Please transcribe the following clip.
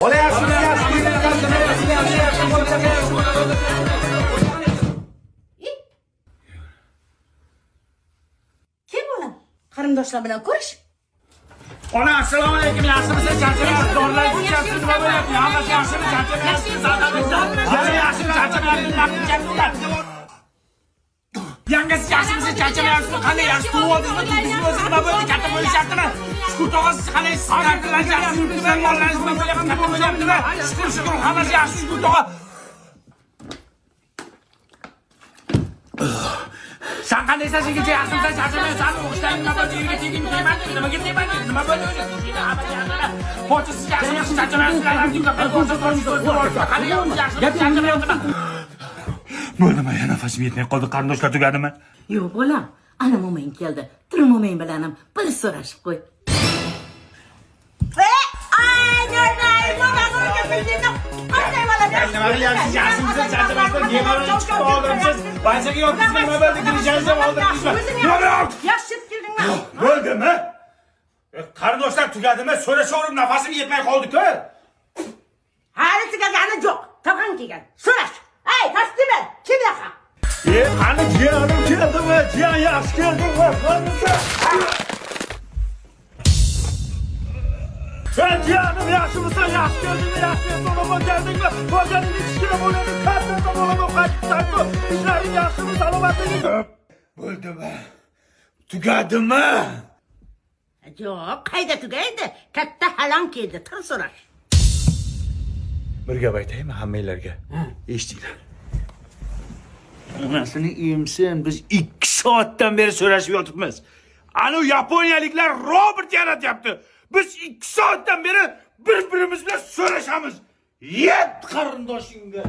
Kim olam? Qarindoshlar bilan ko'rish? Ona, assalomu alaykum. Yaxshimisiz? Charchamayapsiz? Dorilar ichasiz, nima bo'lyapti? Hammasi yaxshimi? Charchamayapsiz? Yaxshimi? Charchamayapsiz? Yangasi yaxshimisiz? Charchamayapsiz? Qanday yaxshi turib oldingizmi? Tuzdingizmi? O'zi nima bo'ldi? Katta bo'lishyaptimi? Shukur tog'asiz qanday siz ta'kidlanishyapsiz? Yurtizdan mollaringiz nima bo'lyapti? Katta bo'lyaptimi? Shukur, hammasi yaxshi. Shukur tog'a. Sen qandaysan? Sengacha yaxshimisan? Charchamayapsan? O'qishdan nima bo'ldi? Uyga tegdingmi? Tegmadingmi? Nimaga tegmadingiz? Nima bo'ldi? Pochisiz yaxshimisiz? Charchamayapsizlar? Bo'ldimi? Nafasim yetmay qoldi. Qarindoshlar tugadimi? Yo'q, bolam. Ana mo'min keldi. Tur mo'min bilan ham bir so'rashib qo'y. Nima qilyapsiz? Yaxshimisiz? Charchamayapsiz? Yemalni chiqib oldiribsiz. Banchaga yotibsiz. Nima bo'ldi? Kirishingizda oldirdingizmi? Yaxshi keldingmi? Bo'ldimi? Qarindoshlar tugadimi? So'rashaverim, nafasim yetmay qoldi-ku. Hali tugagani yo'q. Tog'ang kelgan. So'rash. Ey, tasdiqla. Kim yaqa? Qani jiyanim keldimi? Jiyan yaxshi keldingmi? Sen jiyanim yaxshimisan? Yaxshi keldingmi? Yaxshi to'g'ri keldingmi? Bo'lganingni kichkina bo'ladi, katta to'g'ri qaytibsan-ku. Ishlaring yaxshimi? Salomatliging? Bo'ldimi? Tugadimi? Yo'q, qayda tugaydi? Katta halang keldi. Tur so'rash. Bir gap aytaymi hammanglarga? Eshitinglar. Onasini emsin, biz 2 soatdan beri so'rashib yotibmiz. Ana yaponiyaliklar robot yaratyapti. Biz 2 soatdan beri bir-birimiz bilan so'rashamiz. Yet qarindoshingga.